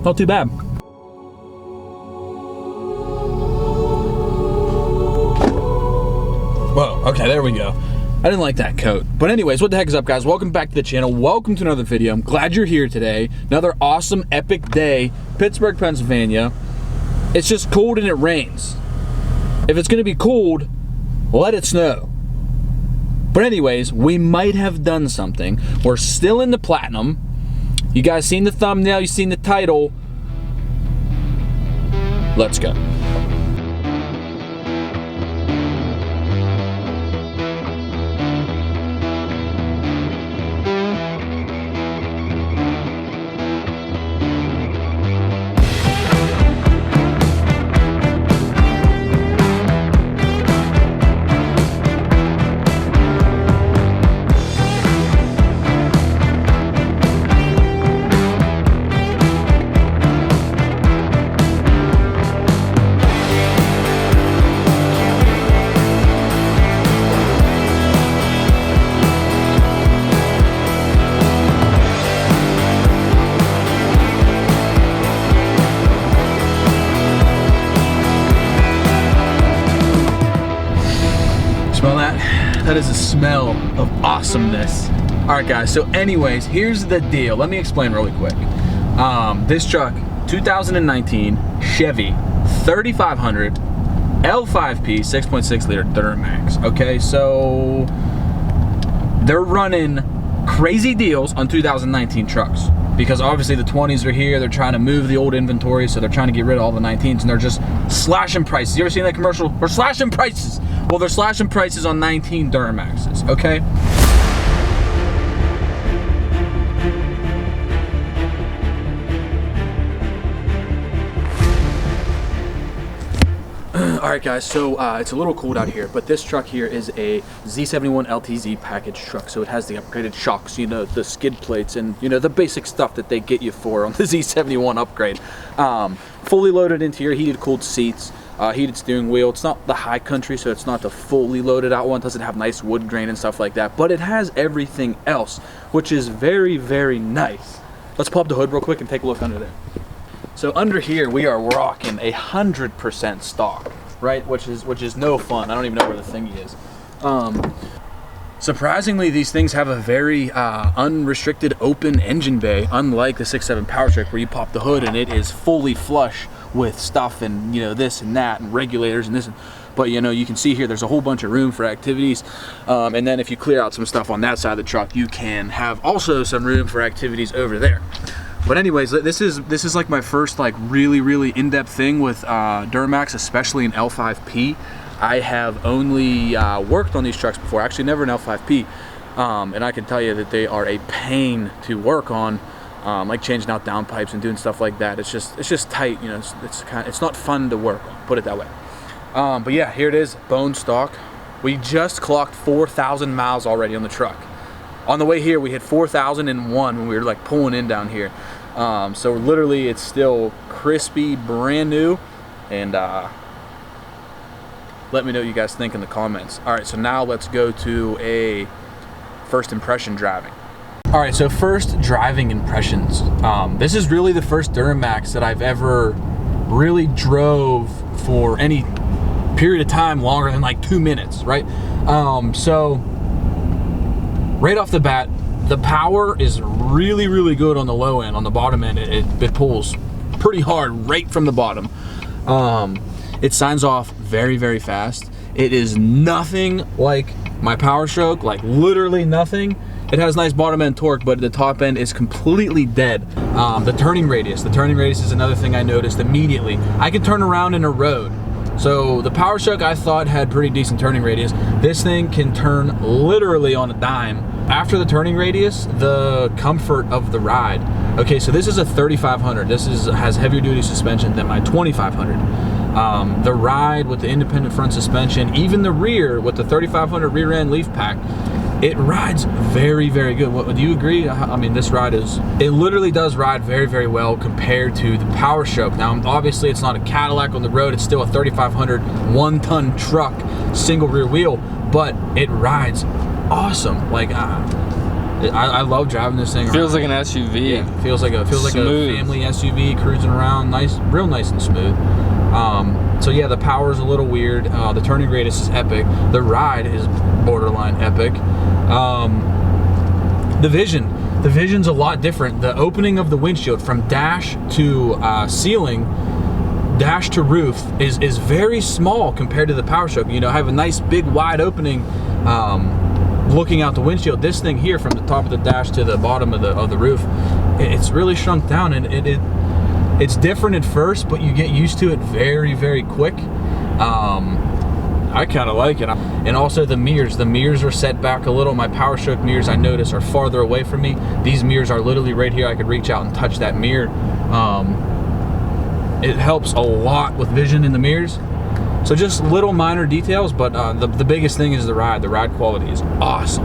Not too bad. Whoa, okay, there we go. I didn't like that coat. But anyways, what the heck is up, guys? Welcome back to the channel. Welcome to another video. I'm glad you're here today. Another awesome, epic day. Pittsburgh, Pennsylvania. It's just cold and it rains. If it's gonna be cold, let it snow. But anyways, we might have done something. We're still in the platinum. You guys seen the thumbnail, you seen the title. Let's go. Smell that? That is a smell of awesomeness. All right, guys, so anyways, here's the deal. Let me explain really quick. This truck, 2019 Chevy 3500 L5P 6.6 liter DURAMAX. Okay, so they're running crazy deals on 2019 trucks because obviously the 20s are here. They're trying to move the old inventory, so they're trying to get rid of all the 19s, and they're just slashing prices. You ever seen that commercial? We're slashing prices. Well, they're slashing prices on 19 DURAMAXs, okay? All right, guys, so it's a little cold out here, but this truck here is a Z71 LTZ package truck. So it has the upgraded shocks, you know, the skid plates, and, you know, the basic stuff that they get you for on the Z71 upgrade. Fully loaded interior, heated, cooled seats, heated steering wheel. It's not the high country, so it's not the fully loaded out one. It doesn't have nice wood grain and stuff like that, but it has everything else, which is very, very nice. Let's pull up the hood real quick and take a look under there. So under here, we are rocking 100% stock, right? Which is no fun. I don't even know where the thingy is. Surprisingly, these things have a very unrestricted open engine bay, unlike the 6.7 Powerstroke, where you pop the hood and it is fully flush with stuff and, you know, this and that and regulators and this. But, you know, you can see here there's a whole bunch of room for activities. And then if you clear out some stuff on that side of the truck, you can have also some room for activities over there. But anyways, this is like my first like really in-depth thing with DURAMAX, especially in L5P. I have only worked on these trucks before, actually never an L5P, and I can tell you that they are a pain to work on, like changing out downpipes and doing stuff like that. It's just tight, you know. It's not fun to work on, put it that way. But yeah, here it is, bone stock. We just clocked 4,000 miles already on the truck. On the way here, we hit 4,001 when we were like pulling in down here. So literally, it's still crispy, brand new, and let me know what you guys think in the comments. All right, so now let's go to a first impression driving. All right, so first driving impressions. This is really the first DURAMAX that I've ever really drove for any period of time longer than like 2 minutes, right? So right off the bat, the power is really good on the low end. On the bottom end, it pulls pretty hard right from the bottom. It signs off very fast. It is nothing like my Powerstroke, like literally nothing. It has nice bottom end torque, but the top end is completely dead. The turning radius is another thing I noticed immediately. I can turn around in a road. So the Powerstroke I thought had pretty decent turning radius. This thing can turn literally on a dime. After the turning radius, the comfort of the ride. Okay, so this is a 3500. This has heavier duty suspension than my 2500. The ride with the independent front suspension, even the rear with the 3500 rear end leaf pack, it rides very good. What, do you agree? I mean, this ride it literally does ride very well compared to the Powerstroke. Now, obviously it's not a Cadillac on the road. It's still a 3500 1-ton truck, single rear wheel, but it rides awesome. Like, I love driving this thing. Feels like an SUV. Yeah, feels like a family SUV cruising around, real nice and smooth. So yeah, the power is a little weird. The turning radius is epic. The ride is borderline epic. The vision's a lot different. The opening of the windshield from dash to ceiling, dash to roof is very small compared to the Powerstroke. You know, I have a nice big wide opening looking out the windshield. This thing here, from the top of the dash to the bottom of the roof, it's really shrunk down, and it's different at first, but you get used to it very, very quick. I kind of like it. And also the mirrors are set back a little. My Powerstroke mirrors, I notice, are farther away from me. These mirrors are literally right here. I could reach out and touch that mirror. It helps a lot with vision in the mirrors. So just little minor details, but the biggest thing is the ride. The ride quality is awesome.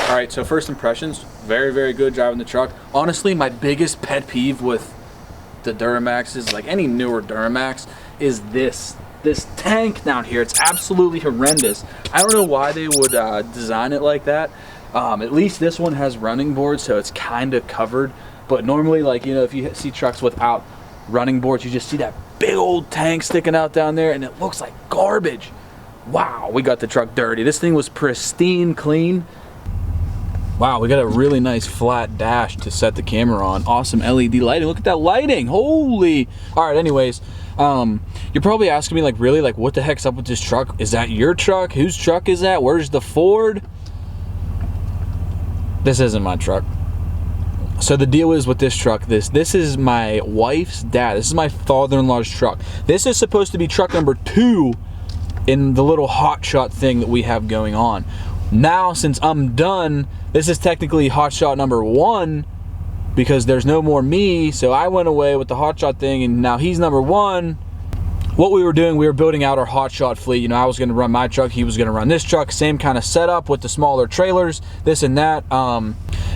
All right, so first impressions, very, very good driving the truck. Honestly, my biggest pet peeve with the DURAMAXs, like any newer DURAMAX, is this tank down here. It's absolutely horrendous. I don't know why they would design it like that. At least this one has running boards, so it's kind of covered. But normally, like, you know, if you see trucks without running boards, you just see that big old tank sticking out down there, and it looks like garbage. Wow, we got the truck dirty. This thing was pristine clean. Wow, we got a really nice flat dash to set the camera on. Awesome LED lighting. Look at that lighting. Holy. All right, anyways, you're probably asking me, like, really, like, what the heck's up with this truck? Is that your truck? Whose truck is that? Where's the Ford? This isn't my truck. So the deal is with this truck, this is my wife's dad. This is my father-in-law's truck. This is supposed to be truck number 2 in the little hotshot thing that we have going on. Now, since I'm done, this is technically hotshot number 1 because there's no more me. So I went away with the hotshot thing, and now he's number 1. What we were doing, we were building out our hotshot fleet. You know, I was going to run my truck, he was going to run this truck, same kind of setup with the smaller trailers, this and that.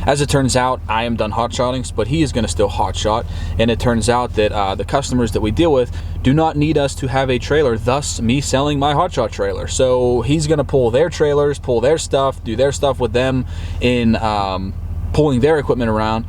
As it turns out, I am done hotshotting, but he is going to still hotshot. And it turns out that the customers that we deal with do not need us to have a trailer, thus me selling my hotshot trailer. So he's going to pull their trailers, pull their stuff, do their stuff with them in pulling their equipment around.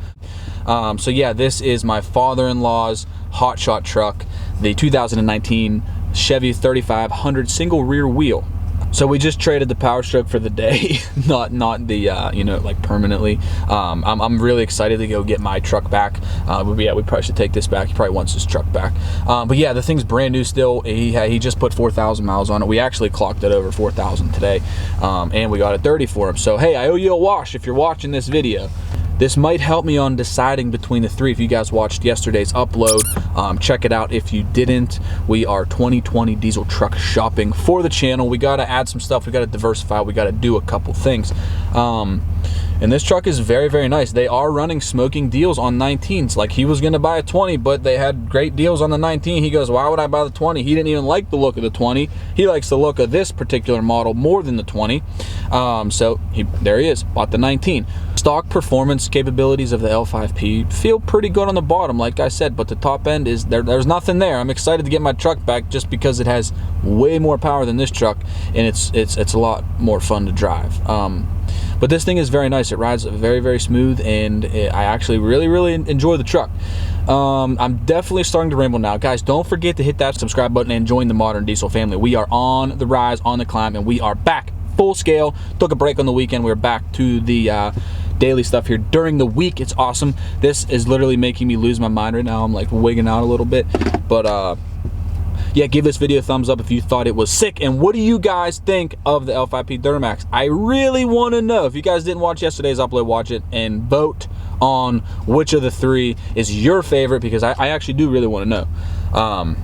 So yeah, this is my father-in-law's hotshot truck, the 2019 Chevy 3500 single rear wheel. So we just traded the Powerstroke for the day, not the you know, like permanently. I'm really excited to go get my truck back. Yeah, we probably should take this back. He probably wants his truck back. But yeah, the thing's brand new still. He just put 4,000 miles on it. We actually clocked it over 4,000 today, and we got it dirty for him. So hey, I owe you a wash if you're watching this video. This might help me on deciding between the 3. If you guys watched yesterday's upload, check it out. If you didn't, we are 2020 diesel truck shopping for the channel. We got to add some stuff. We got to diversify. We got to do a couple things. And this truck is very, very nice. They are running smoking deals on 19s. Like, he was going to buy a 20, but they had great deals on the 19. He goes, why would I buy the 20? He didn't even like the look of the 20. He likes the look of this particular model more than the 20. So there he is, bought the 19. Stock performance capabilities of the L5P feel pretty good on the bottom, like I said, but the top end is there's nothing there. I'm excited to get my truck back just because it has way more power than this truck, and it's a lot more fun to drive. But this thing is very nice. It rides very, very smooth, and I actually really, really enjoy the truck. I'm definitely starting to ramble now. Guys, don't forget to hit that subscribe button and join the Modern Diesel family. We are on the rise, on the climb, and we are back full scale. Took a break on the weekend. We're back to the daily stuff here during the week. It's awesome. This is literally making me lose my mind right now. I'm like wigging out a little bit, but yeah, give this video a thumbs up if you thought it was sick. And what do you guys think of the L5P DURAMAX? I really want to know. If you guys didn't watch yesterday's upload, watch it and vote on which of the 3 is your favorite, because I actually do really want to know.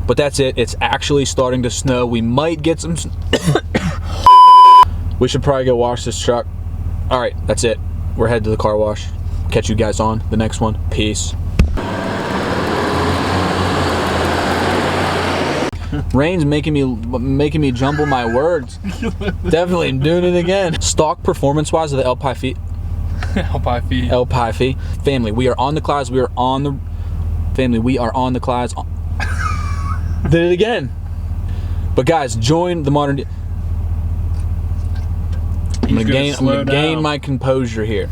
But that's it. It's actually starting to snow. We might get some we should probably go wash this truck. All right, that's it. We're headed to the car wash. Catch you guys on the next one. Peace. Rain's making me jumble my words. Definitely, I'm doing it again. Stock performance wise of the L5P. El Pi Phi. El Pi Phi. Family, we are on the clouds. We are on the... Family, we are on the clouds. Did it again. But guys, join the modern... I'm gonna gain my composure here.